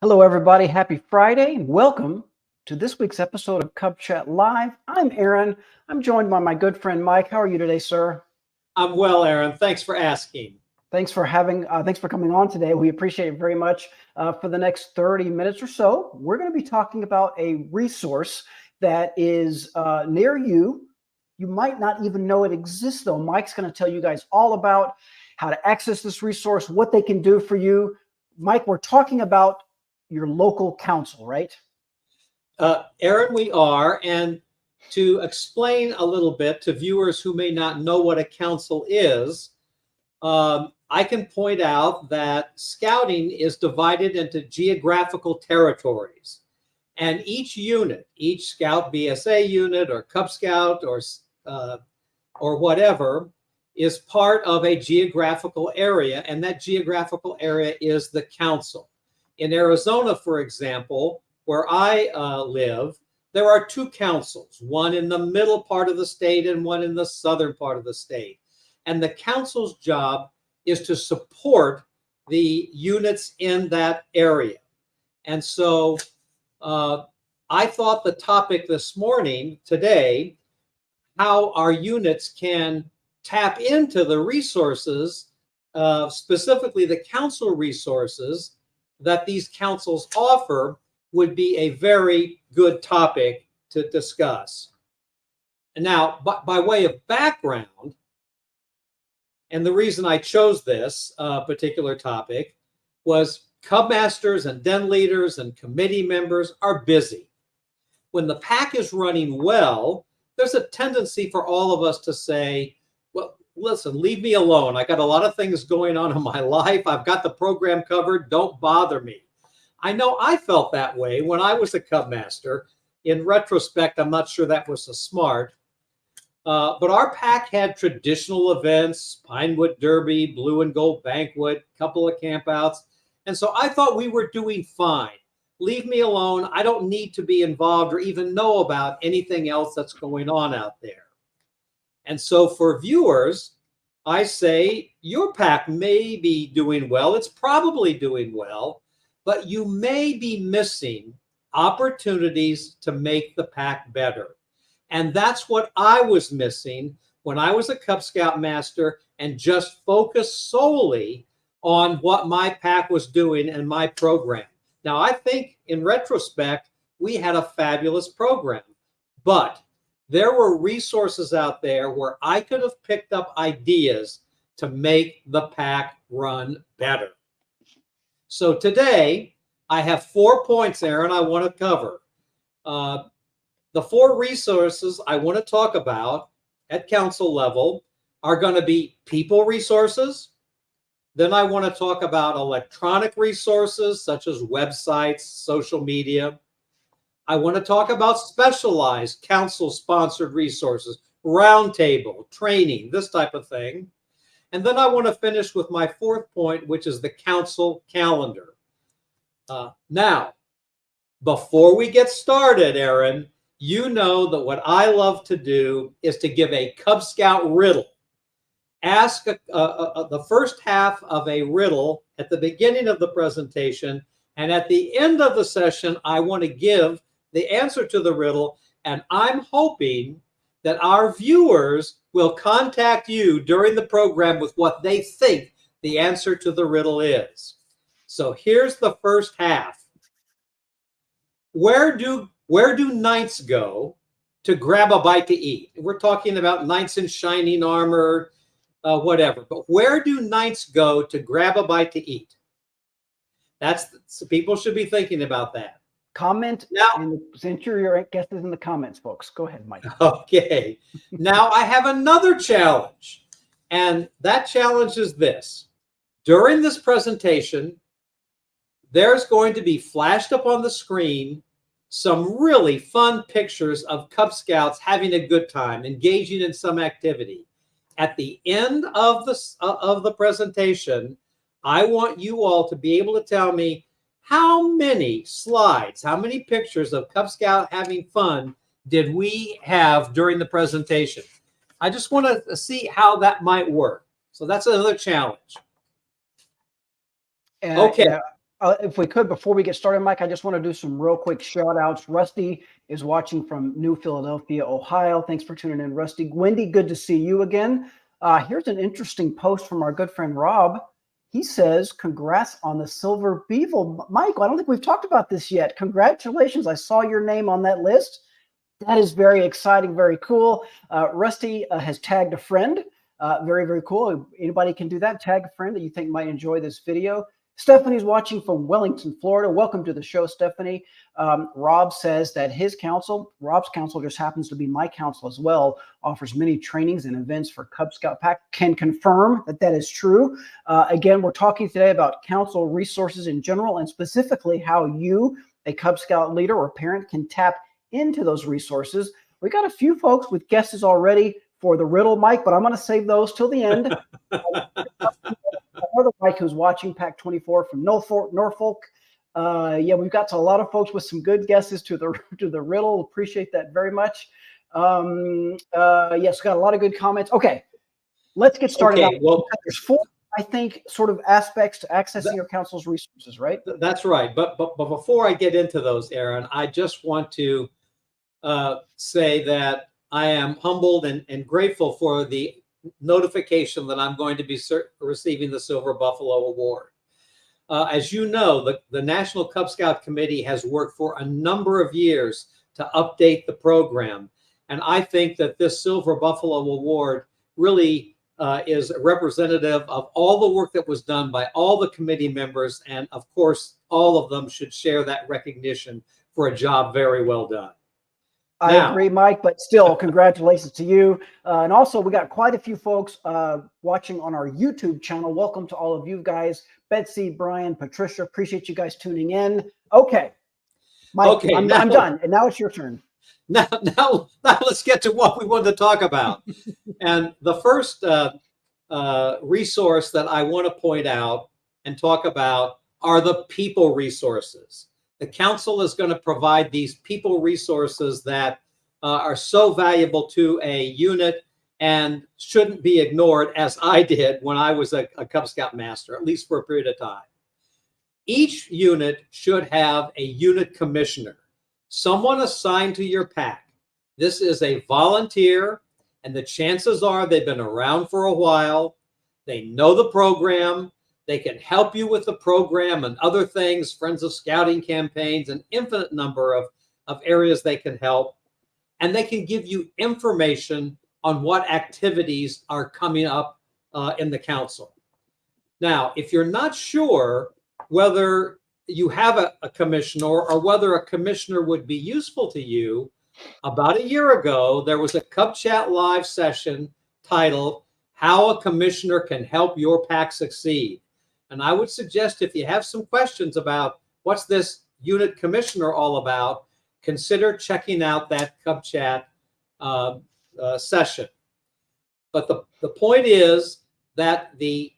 Hello, everybody. Happy Friday. Welcome to this week's episode of Cub Chat Live. I'm Aaron. I'm joined by my good friend Mike. How are you today, sir? I'm well, Aaron. Thanks for asking. Thanks for coming on today. We appreciate it very much. For the next 30 minutes or so, we're going to be talking about a resource that is near you. You might not even know it exists, though. Mike's going to tell you guys all about how to access this resource, what they can do for you. Mike, we're talking about your local council, right? Aaron, we are. And to explain a little bit to viewers who may not know what a council is, I can point out that scouting is divided into geographical territories. And each unit, each Scout BSA unit or Cub Scout or whatever, is part of a geographical area. And that geographical area is the council. In Arizona, for example, where I live, there are two councils, one in the middle part of the state and one in the southern part of the state. And the council's job is to support the units in that area. And so I thought the topic this morning, today, how our units can tap into the resources, specifically the council resources, that these councils offer would be a very good topic to discuss. And now, by way of background, and the reason I chose this particular topic was Cub Masters and den leaders and committee members are busy. When the pack is running well, there's a tendency for all of us to say, well, listen, leave me alone. I got a lot of things going on in my life. I've got the program covered. Don't bother me. I know I felt that way when I was a Cub Master. In retrospect, I'm not sure that was so smart. But our pack had traditional events, Pinewood Derby, Blue and Gold Banquet, couple of campouts. And so I thought we were doing fine. Leave me alone. I don't need to be involved or even know about anything else that's going on out there. And so for viewers, I say your pack may be doing well. It's probably doing well, but you may be missing opportunities to make the pack better. And that's what I was missing when I was a Cub Scout Master and just focused solely on what my pack was doing and my program. Now, I think in retrospect, we had a fabulous program, but there were resources out there where I could have picked up ideas to make the pack run better. So today, I have 4 points, Aaron, I want to cover. The 4 resources I want to talk about at council level are going to be people resources. Then I want to talk about electronic resources such as websites, social media. I want to talk about specialized council-sponsored resources, roundtable, training, this type of thing. And then I want to finish with my 4th point, which is the council calendar. Now, before we get started, Aaron, you know that what I love to do is to give a Cub Scout riddle. Ask the first half of a riddle at the beginning of the presentation, and at the end of the session, I want to give the answer to the riddle, and I'm hoping that our viewers will contact you during the program with what they think the answer to the riddle is. So here's the first half. Where do knights go to grab a bite to eat? We're talking about knights in shining armor, whatever. But where do knights go to grab a bite to eat? So people should be thinking about that. Comment now. Enter your guesses in the comments, folks. Go ahead, Mike. Okay. Now I have another challenge, and that challenge is this. During this presentation, there's going to be flashed up on the screen some really fun pictures of Cub Scouts having a good time, engaging in some activity. At the end of the presentation, I want you all to be able to tell me how many slides, how many pictures of Cub Scout having fun did we have during the presentation? I just want to see how that might work. So that's another challenge. Okay. If we could, before we get started, Mike, I just want to do some real quick shout outs. Rusty is watching from New Philadelphia, Ohio. Thanks for tuning in, Rusty. Wendy, good to see you again. Here's an interesting post from our good friend Rob. He says, congrats on the Silver Beagle. Mike, I don't think we've talked about this yet. Congratulations. I saw your name on that list. That is very exciting, very cool. Rusty has tagged a friend. Very, very cool. Anybody can do that. Tag a friend that you think might enjoy this video. Stephanie's watching from Wellington, Florida. Welcome to the show, Stephanie. Rob says that Rob's council just happens to be my council as well, offers many trainings and events for Cub Scout Pack. Can confirm that that is true. Again, we're talking today about council resources in general and specifically how you, a Cub Scout leader or parent, can tap into those resources. We got a few folks with guesses already for the riddle, Mike, but I'm going to save those till the end. Another Mike who's watching Pack 24 from Norfolk. Yeah, we've got a lot of folks with some good guesses to the riddle. Appreciate that very much. Yes, got a lot of good comments. Okay, let's get started. Okay, well, there's 4, I think, sort of aspects to accessing your council's resources, right? That's right. But before I get into those, Aaron, I just want to say that I am humbled and grateful for the notification that I'm going to be receiving the Silver Buffalo Award. As you know, the National Cub Scout Committee has worked for a number of years to update the program. And I think that this Silver Buffalo Award really is representative of all the work that was done by all the committee members. And of course, all of them should share that recognition for a job very well done. I agree, Mike, but still, congratulations to you. And also, we got quite a few folks watching on our YouTube channel. Welcome to all of you guys. Betsy, Brian, Patricia, appreciate you guys tuning in. Okay, Mike, okay, I'm done. And now it's your turn. Now let's get to what we wanted to talk about. And the first resource that I want to point out and talk about are the people resources. The council is going to provide these people resources that are so valuable to a unit and shouldn't be ignored, as I did when I was a Cub Scout master, at least for a period of time. Each unit should have a unit commissioner, someone assigned to your pack. This is a volunteer, and the chances are they've been around for a while. They know the program. They can help you with the program and other things, Friends of Scouting campaigns, an infinite number of areas they can help. And they can give you information on what activities are coming up in the council. Now, if you're not sure whether you have a commissioner or whether a commissioner would be useful to you, about a year ago, there was a Cub Chat Live session titled, How a Commissioner Can Help Your Pack Succeed. And I would suggest if you have some questions about what's this unit commissioner all about, consider checking out that Cub Chat session. But the point is that the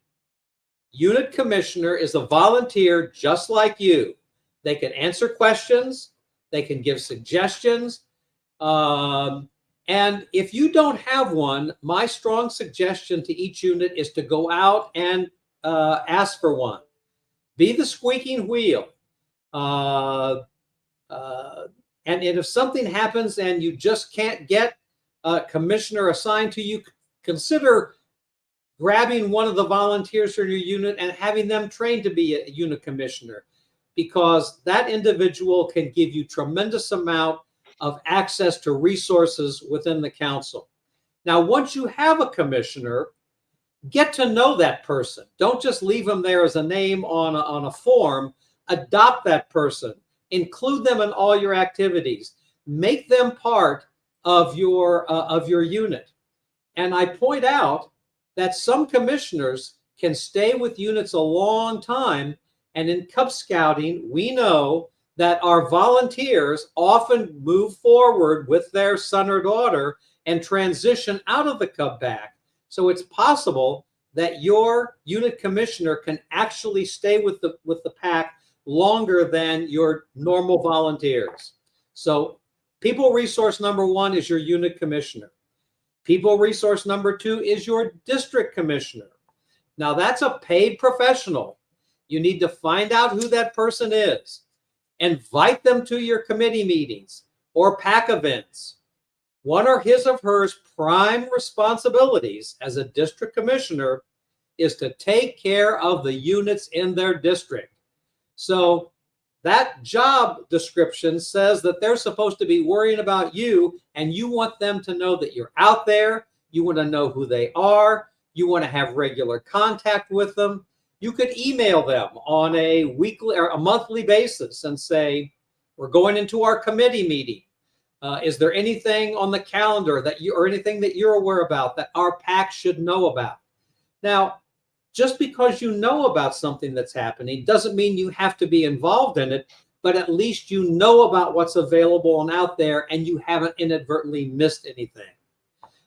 unit commissioner is a volunteer just like you. They can answer questions. They can give suggestions. And if you don't have one, my strong suggestion to each unit is to go out and ask for one. Be the squeaking wheel. And if something happens and you just can't get a commissioner assigned to you, consider grabbing one of the volunteers from your unit and having them trained to be a unit commissioner, because that individual can give you tremendous amount of access to resources within the council. Now, once you have a commissioner, get to know that person. Don't just leave them there as a name on a form. Adopt that person. Include them in all your activities. Make them part of your unit. And I point out that some commissioners can stay with units a long time. And in Cub Scouting, we know that our volunteers often move forward with their son or daughter and transition out of the Cub Pack. So it's possible that your unit commissioner can actually stay with the pack longer than your normal volunteers. So people resource number 1 is your unit commissioner. People resource number 2 is your district commissioner. Now that's a paid professional. You need to find out who that person is. Invite them to your committee meetings or PAC events. One of his or hers prime responsibilities as a district commissioner is to take care of the units in their district. So that job description says that they're supposed to be worrying about you, and you want them to know that you're out there. You want to know who they are. You want to have regular contact with them. You could email them on a weekly or a monthly basis and say, we're going into our committee meeting. Is there anything on the calendar that you, or anything that you're aware about that our PAC should know about? Now, just because you know about something that's happening doesn't mean you have to be involved in it, but at least you know about what's available and out there, and you haven't inadvertently missed anything.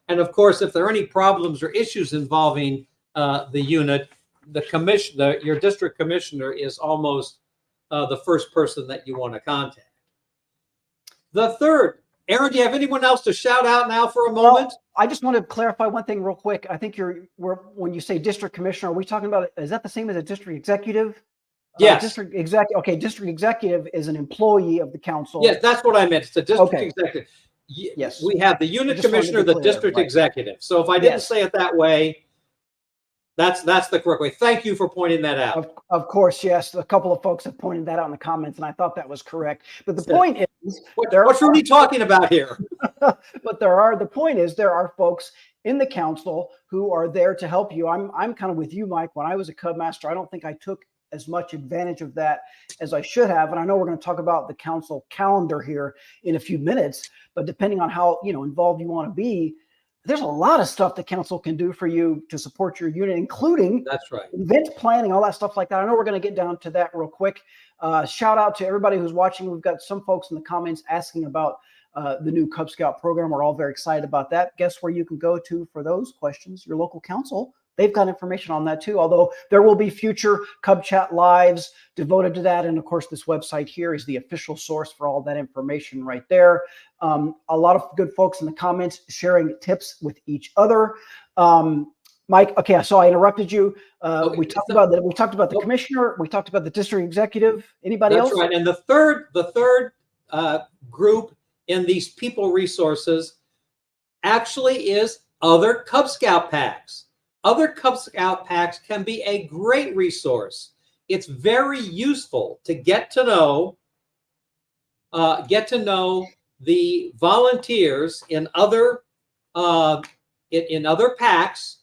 And of course, if there are any problems or issues involving the unit, your district commissioner is almost the first person that you want to contact. The third, Aaron, do you have anyone else to shout out now for a moment? Well, I just want to clarify one thing real quick. I think when you say district commissioner, are we talking about, is that the same as a district executive? Yes. District executive. Okay. District executive is an employee of the council. Yes, that's what I meant. It's a district executive. Yes. We have the unit commissioner, the district executive. So if I didn't say it that way, that's the correct way. Thank you for pointing that out. Of course, yes. A couple of folks have pointed that out in the comments, and I thought that was correct. But the point is, what's Rudy talking about here? But the point is, there are folks in the council who are there to help you. I'm kind of with you, Mike. When I was a Cub Master, I don't think I took as much advantage of that as I should have. And I know we're going to talk about the council calendar here in a few minutes, but depending on how involved you want to be, there's a lot of stuff the council can do for you to support your unit, including event planning, all that stuff like that. I know we're going to get down to that real quick. Shout out to everybody who's watching. We've got some folks in the comments asking about the new Cub Scout program. We're all very excited about that. Guess where you can go to for those questions? Your local council. They've got information on that too, although there will be future Cub Chat lives devoted to that. And of course, this website here is the official source for all that information right there. A lot of good folks in the comments sharing tips with each other. Mike, okay, so I interrupted you. We talked about the commissioner. We talked about the district executive. Anybody else? That's right. And the third group in these people resources actually is other Cub Scout PACs. Other Cub Scout PACs can be a great resource. It's very useful to get to know the volunteers in other PACs.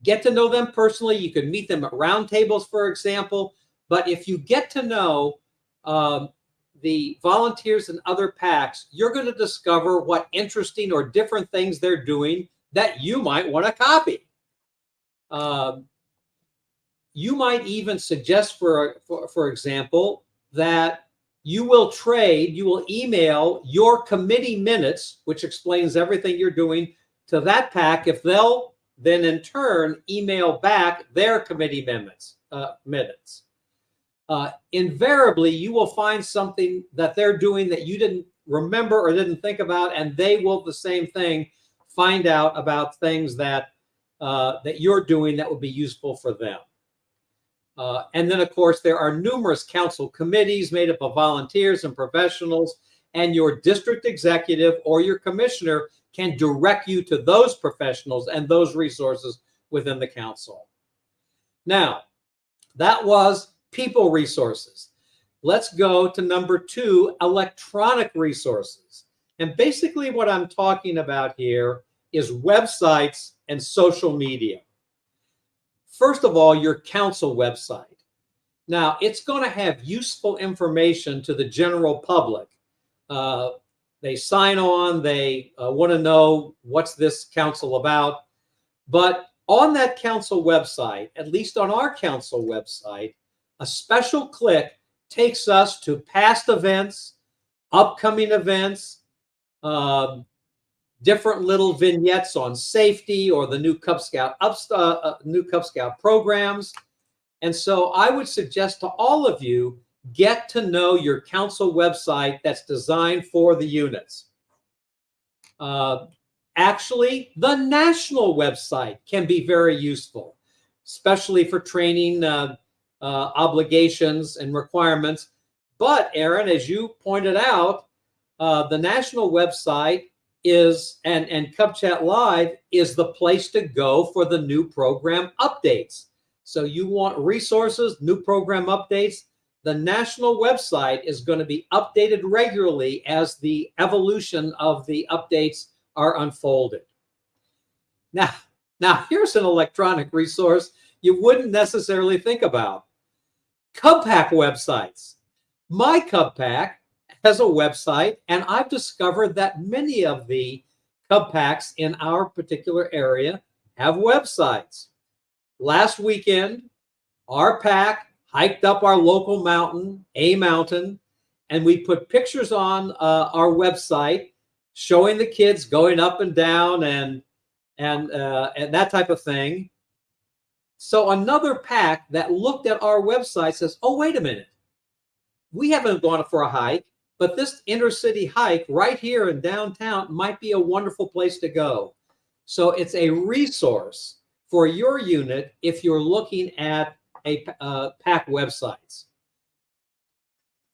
Get to know them personally. You can meet them at roundtables, for example. But if you get to know the volunteers in other PACs, you're going to discover what interesting or different things they're doing that you might want to copy. You might even suggest, for example, that you will email your committee minutes, which explains everything you're doing, to that PAC, if they'll then in turn email back their committee minutes. Invariably, you will find something that they're doing that you didn't remember or didn't think about, and they will the same thing, find out about things that you're doing that will be useful for them. And then, of course, there are numerous council committees made up of volunteers and professionals, and your district executive or your commissioner can direct you to those professionals and those resources within the council. Now, that was people resources. Let's go to number 2, electronic resources. And basically what I'm talking about here is websites and social media. First of all, your council website. Now, it's going to have useful information to the general public. They sign on, they want to know what's this council about. But on that council website, at least on our council website, a special click takes us to past events, upcoming events, different little vignettes on safety or the new Cub Scout programs. And so I would suggest to all of you, get to know your council website that's designed for the units. Actually, the national website can be very useful, especially for training obligations and requirements. But Aaron, as you pointed out, the national website is and Cub Chat Live is the place to go for the new program updates. So you want resources, new program updates. The national website is going to be updated regularly as the evolution of the updates are unfolded. Now here's an electronic resource you wouldn't necessarily think about. CubPack websites. My CubPack has a website, and I've discovered that many of the CubPacks in our particular area have websites. Last weekend, our pack hiked up our local mountain, A Mountain, and we put pictures on our website showing the kids going up and down and that type of thing. So another pack that looked at our website says, oh, wait a minute. We haven't gone for a hike, but this intercity hike right here in downtown might be a wonderful place to go. So it's a resource for your unit if you're looking at a pack websites.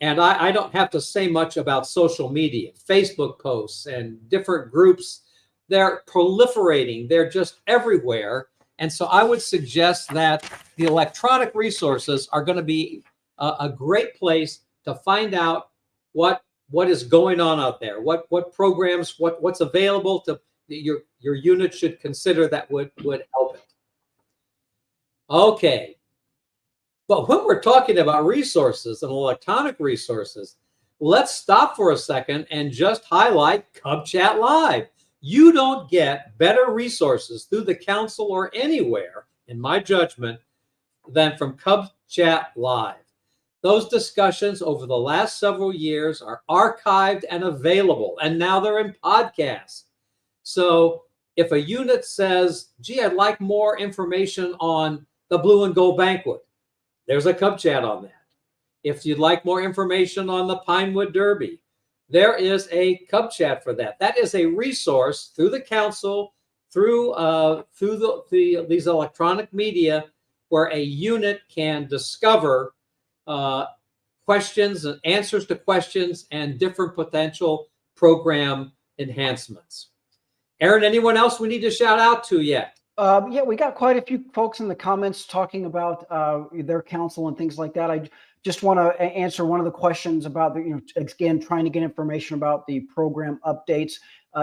And I don't have to say much about social media, Facebook posts and different groups. They're proliferating. They're just everywhere. And so I would suggest that the electronic resources are going to be a great place to find out what is going on out there, what programs, what's available to your unit should consider that would help it. Okay. But when we're talking about resources and electronic resources, let's stop for a second and just highlight Cub Chat Live. You don't get better resources through the council or anywhere, in my judgment, than from Cub Chat Live. Those discussions over the last several years are archived and available, and now they're in podcasts. So if a unit says, gee, I'd like more information on the Blue and Gold Banquet, there's a Cub Chat on that. If you'd like more information on the Pinewood Derby, there is a Cub Chat for that. That is a resource through the council, through these electronic media, where a unit can discover questions and answers to questions and different potential program enhancements. Aaron, anyone else we need to shout out to yet? Yeah, we got quite a few folks in the comments talking about their council and things like that. I just want to answer one of the questions about again, trying to get information about the program updates.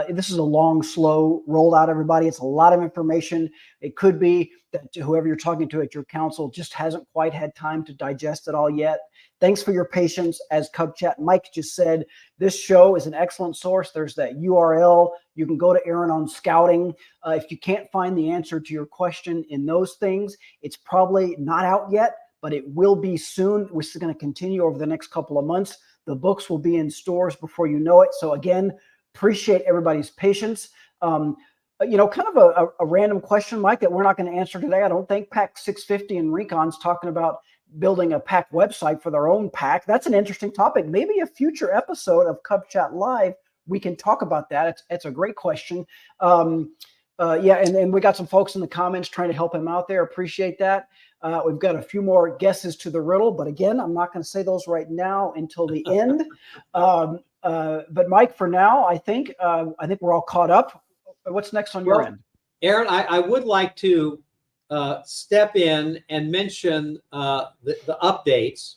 This is a long, slow rollout, everybody. It's a lot of information. It could be that whoever you're talking to at your council just hasn't quite had time to digest it all yet. Thanks for your patience. As Cub Chat Mike just said, this show is an excellent source. There's that URL. You can go to Aaron on Scouting. If you can't find the answer to your question in those things, it's probably not out yet, but it will be soon. This is going to continue over the next couple of months. The books will be in stores before you know it. So again, appreciate everybody's patience. Kind of a random question, Mike, that we're not going to answer today. I don't think PAC 650 and Recon's talking about building a PAC website for their own PAC. That's an interesting topic. Maybe a future episode of Cub Chat Live, we can talk about that. It's a great question. And we got some folks in the comments trying to help him out there. Appreciate that. We've got a few more guesses to the riddle, but again, I'm not going to say those right now until the end. But Mike, for now, I think we're all caught up. What's next on your end? Aaron, I would like to step in and mention the updates.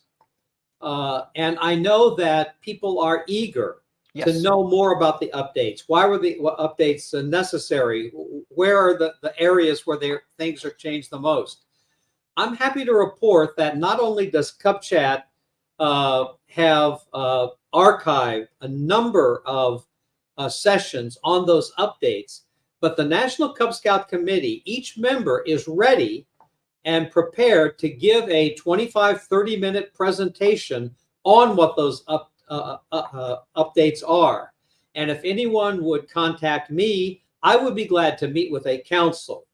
And I know that people are eager to know more about the updates. Why were the updates necessary? Where are the areas where things are changed the most? I'm happy to report that not only does Cub Chat have archived a number of sessions on those updates, but the National Cub Scout Committee, each member is ready and prepared to give a 25, 30-minute presentation on what those updates are. And if anyone would contact me, I would be glad to meet with a council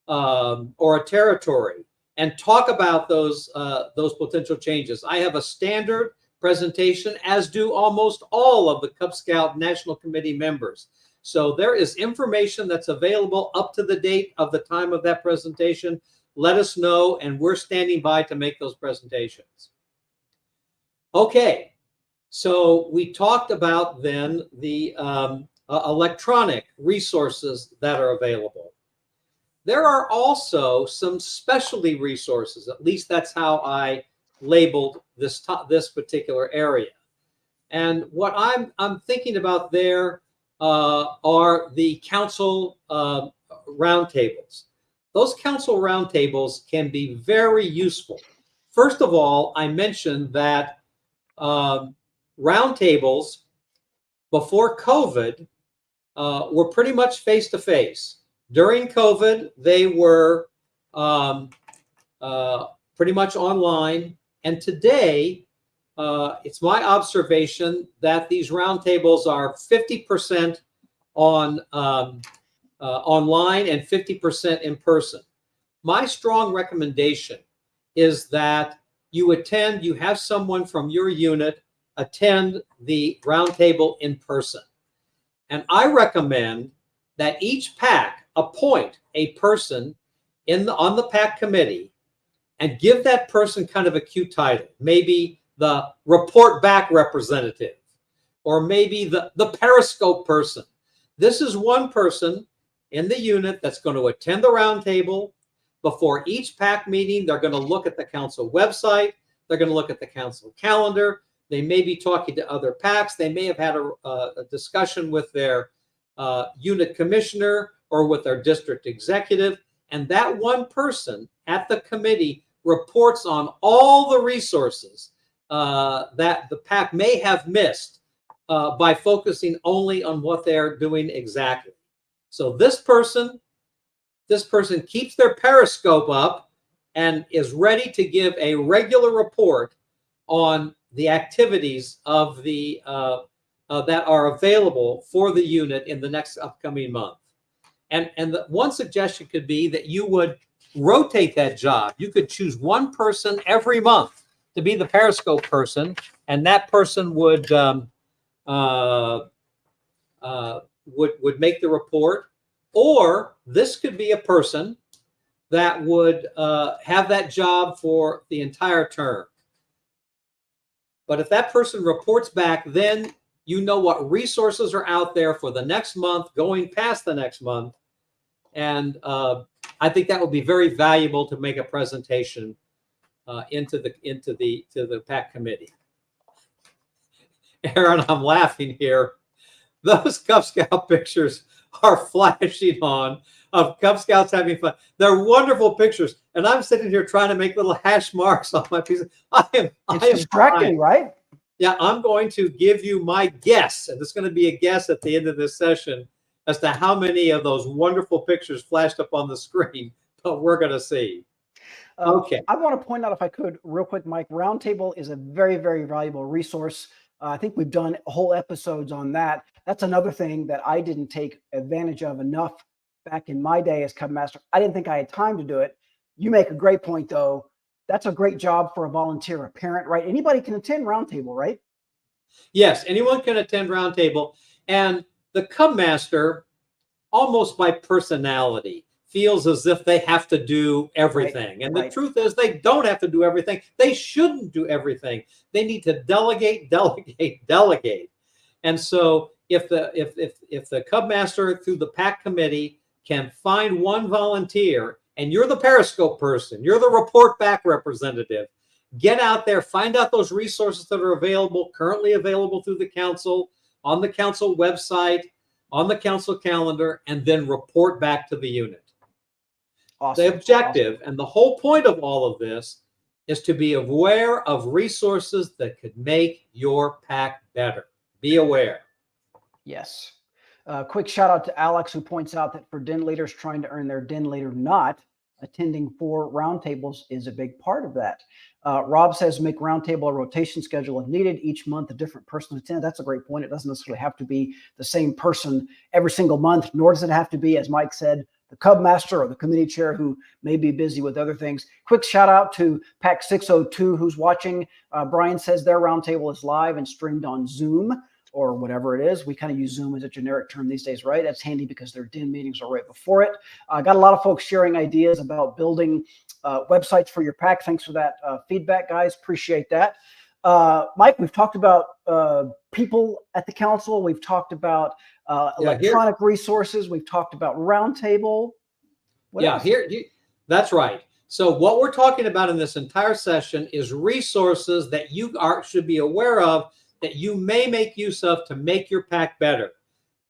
or a territory and talk about those potential changes. I have a standard presentation, as do almost all of the Cub Scout National Committee members. So there is information that's available up to the date of the time of that presentation. let us know, and we're standing by to make those presentations. Okay, so we talked about then the electronic resources that are available. There are also some specialty resources, at least that's how I labeled this particular area. And what I'm thinking about there are the council roundtables. Those council roundtables can be very useful. First of all, I mentioned that roundtables before COVID were pretty much face-to-face. During COVID, they were pretty much online. And today, it's my observation that these roundtables are 50% on online and 50% in person. My strong recommendation is that you have someone from your unit attend the roundtable in person. And I recommend that each PAC appoint a person on the PAC committee and give that person kind of a cute title, maybe the report back representative, or maybe the Periscope person. This is one person in the unit that's going to attend the roundtable. Before each PAC meeting, they're going to look at the council website. They're going to look at the council calendar. They may be talking to other PACs. They may have had a discussion with their unit commissioner or with their district executive. And that one person at the committee reports on all the resources that the PAC may have missed by focusing only on what they're doing exactly. So this person keeps their Periscope up and is ready to give a regular report on the activities of the that are available for the unit in the next upcoming month. And the one suggestion could be that you would rotate that job. You could choose one person every month to be the Periscope person, and that person would make the report. Or this could be a person that would have that job for the entire term. But if that person reports back, then you know what resources are out there for the next month, going past the next month. And I think that would be very valuable to make a presentation to the PAC committee. Aaron, I'm laughing here. Those Cub Scout pictures are flashing on of Cub Scouts having fun. They're wonderful pictures. And I'm sitting here trying to make little hash marks on my piece. It's distracting, right? Yeah, I'm going to give you my guess, and it's going to be a guess at the end of this session as to how many of those wonderful pictures flashed up on the screen, but we're going to see. Okay. I want to point out, if I could, real quick, Mike, Roundtable is a very, very valuable resource. I think we've done whole episodes on that. That's another thing that I didn't take advantage of enough back in my day as Cub Master. I didn't think I had time to do it. You make a great point, though. That's a great job for a volunteer, a parent, right? Anybody can attend Roundtable, right? Yes, anyone can attend Roundtable. And the Cub Master, almost by personality, feels as if they have to do everything. And the truth is, they don't have to do everything. They shouldn't do everything. They need to delegate, delegate, delegate. And so if the Cub Master through the PAC committee can find one volunteer, and you're the Periscope person, you're the report back representative, get out there, find out those resources that are available, currently available through the council, on the council website, on the council calendar, and then report back to the unit. Awesome. The objective and the whole point of all of this is to be aware of resources that could make your PAC better. Be aware. Yes. Quick shout out to Alex, who points out that for den leaders trying to earn their den leader not, attending 4 roundtables is a big part of that. Rob says make roundtable a rotation schedule if needed. Each month a different person attend. That's a great point. It doesn't necessarily have to be the same person every single month, nor does it have to be, as Mike said, the Cub Master or the committee chair who may be busy with other things. Quick shout out to PAC 602 who's watching. Brian says their roundtable is live and streamed on Zoom or whatever it is. We kind of use Zoom as a generic term these days, right? That's handy because their den meetings are right before it. Got a lot of folks sharing ideas about building websites for your pack. Thanks for that feedback, guys. Appreciate that. Mike, we've talked about people at the council. We've talked about electronic resources. We've talked about roundtable. That's right. So what we're talking about in this entire session is resources that you should be aware of that you may make use of to make your pack better.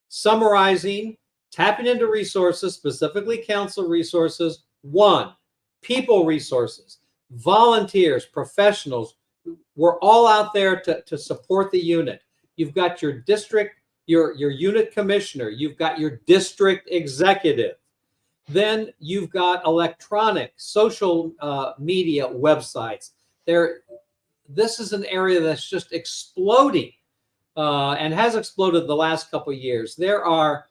Summarizing, tapping into resources, specifically council resources. 1, people resources, volunteers, professionals. We're all out there to support the unit. You've got your district, your unit commissioner. You've got your district executive. Then you've got electronic, social media websites. This is an area that's just exploding and has exploded the last couple of years. There are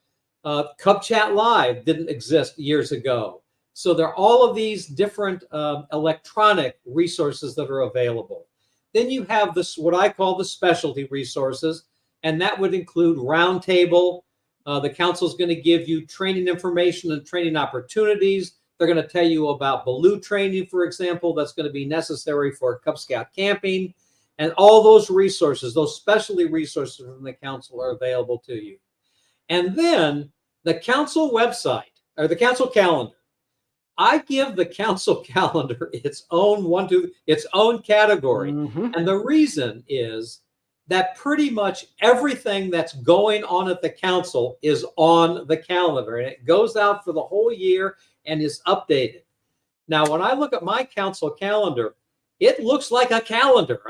Cub Chat Live didn't exist years ago. So there are all of these different electronic resources that are available. Then you have this, what I call the specialty resources, and that would include Roundtable. The council is going to give you training information and training opportunities. They're going to tell you about Baloo training, for example, that's going to be necessary for Cub Scout camping. And all those resources, those specialty resources from the council are available to you. And then the council website, or the council calendar. I give the council calendar its own category. Mm-hmm. And the reason is that pretty much everything that's going on at the council is on the calendar, and it goes out for the whole year and is updated. Now, when I look at my council calendar, it looks like a calendar.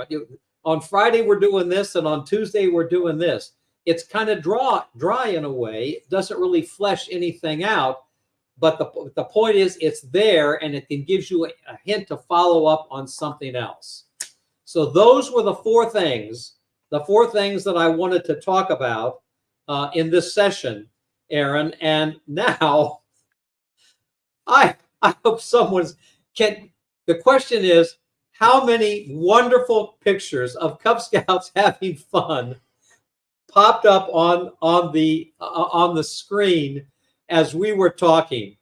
On Friday, we're doing this, and on Tuesday, we're doing this. It's kind of dry in a way. It doesn't really flesh anything out. But the point is, it's there, and it can give you a hint to follow up on something else. So those were the 4 things that I wanted to talk about in this session, Aaron. And now I hope the question is, how many wonderful pictures of Cub Scouts having fun popped up on the screen as we were talking?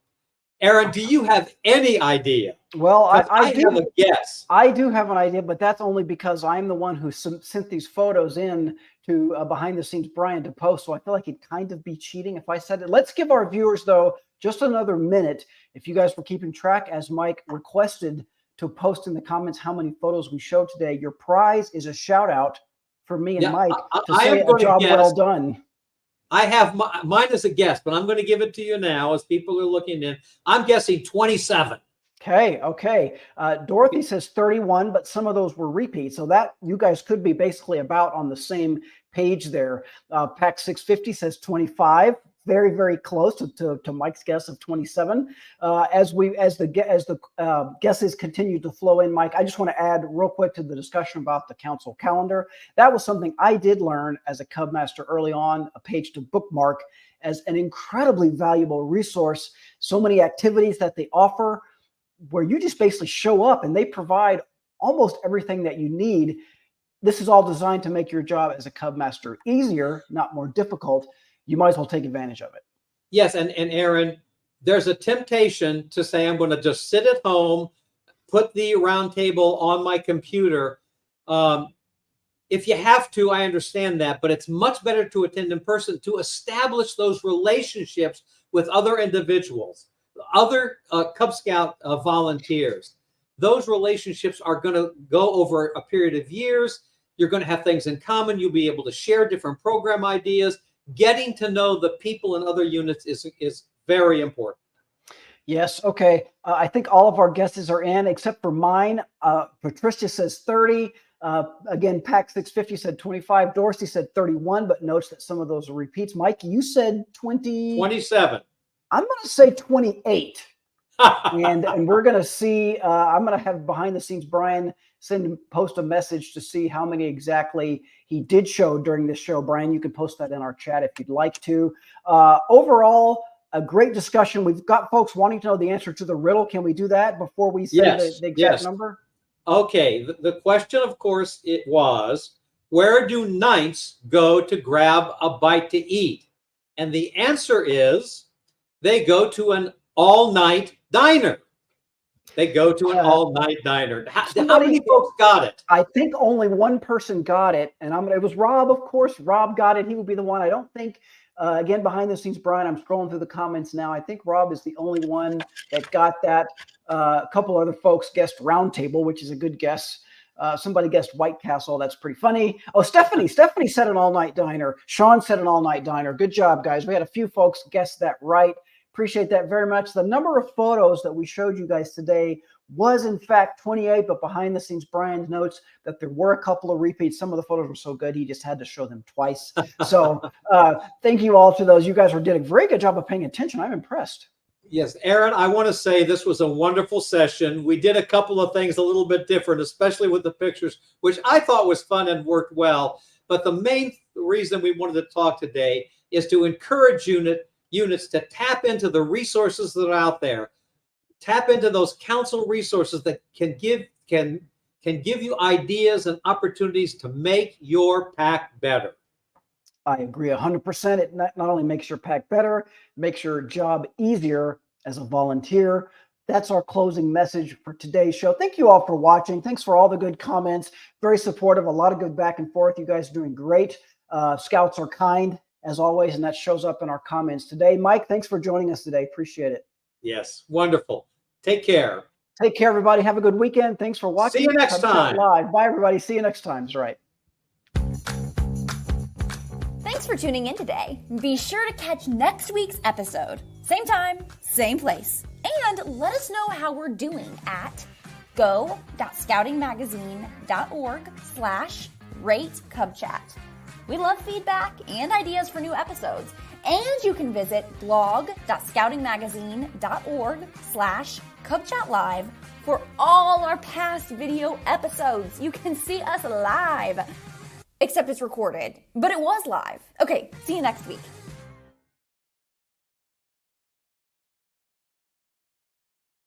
Aaron, do you have any idea? Well, I do have a guess. I do have an idea, but that's only because I'm the one who sent these photos in to Behind the Scenes Brian to post. So I feel like it'd kind of be cheating if I said it. Let's give our viewers, though, just another minute. If you guys were keeping track, as Mike requested, to post in the comments how many photos we showed today. Your prize is a shout out for me and Mike to say a job well done. I have mine as a guess, but I'm going to give it to you now as people are looking in. I'm guessing 27. Okay. Dorothy says 31, but some of those were repeats. So that you guys could be basically about on the same page there. Pack 650 says 25. Very, very close to Mike's guess of 27. As the guesses continue to flow in, Mike, I just want to add real quick to the discussion about the council calendar. That was something I did learn as a Cub Master early on, a page to bookmark as an incredibly valuable resource. So many activities that they offer where you just basically show up and they provide almost everything that you need. This is all designed to make your job as a Cub Master easier, not more difficult. You might as well take advantage of it. Yes, and Aaron, there's a temptation to say, I'm going to just sit at home, put the Roundtable on my computer. If you have to, I understand that, but it's much better to attend in person to establish those relationships with other individuals, other Cub Scout volunteers. Those relationships are going to go over a period of years. You're going to have things in common. You'll be able to share different program ideas. Getting to know the people in other units is very important. Yes. Okay. I think all of our guesses are in except for mine. Patricia says 30. Again, Pack 650 said 25. Dorsey said 31, but notes that some of those are repeats. Mike, you said 27. I'm going to say 28. and we're going to see, I'm going to have Behind the Scenes Brian post a message to see how many exactly he did show during this show. Brian, you can post that in our chat if you'd like to. Overall, a great discussion. We've got folks wanting to know the answer to the riddle. Can we do that before we say the exact number? Okay. The question, of course, it was, where do knights go to grab a bite to eat? And the answer is, they go to an all-night diner. They go to an all-night diner. How somebody- many folks got it? I think only one person got it, and it was Rob, of course. Rob got it. He would be the one. I don't think, again, behind the scenes, Brian, I'm scrolling through the comments now. I think Rob is the only one that got that. A couple other folks guessed Roundtable, which is a good guess. Somebody guessed White Castle. That's pretty funny. Oh, Stephanie said an all-night diner. Sean said an all-night diner. Good job, guys. We had a few folks guess that right. Appreciate that very much. The number of photos that we showed you guys today was in fact 28, but behind the scenes, Brian notes that there were a couple of repeats. Some of the photos were so good, he just had to show them twice. So thank you all to those. You guys did a very good job of paying attention. I'm impressed. Yes, Aaron, I want to say this was a wonderful session. We did a couple of things a little bit different, especially with the pictures, which I thought was fun and worked well. But the main reason we wanted to talk today is to encourage units to tap into the resources that are out there. Tap into those council resources that can give you ideas and opportunities to make your PAC better. I agree 100%. It not only makes your PAC better, makes your job easier as a volunteer. That's our closing message for today's show. Thank you all for watching. Thanks for all the good comments. Very supportive, a lot of good back and forth. You guys are doing great. Scouts are kind, as always, and that shows up in our comments today. Mike, thanks for joining us today. Appreciate it. Yes, wonderful. Take care. Take care, everybody. Have a good weekend. Thanks for watching. See you next time. Live. Bye, everybody. See you next time. That's right. Thanks for tuning in today. Be sure to catch next week's episode. Same time, same place. And let us know how we're doing at go.scoutingmagazine.org/rate-cubchat. We love feedback and ideas for new episodes. And you can visit blog.scoutingmagazine.org/cubchatlive for all our past video episodes. You can see us live. Except it's recorded, but it was live. Okay, see you next week.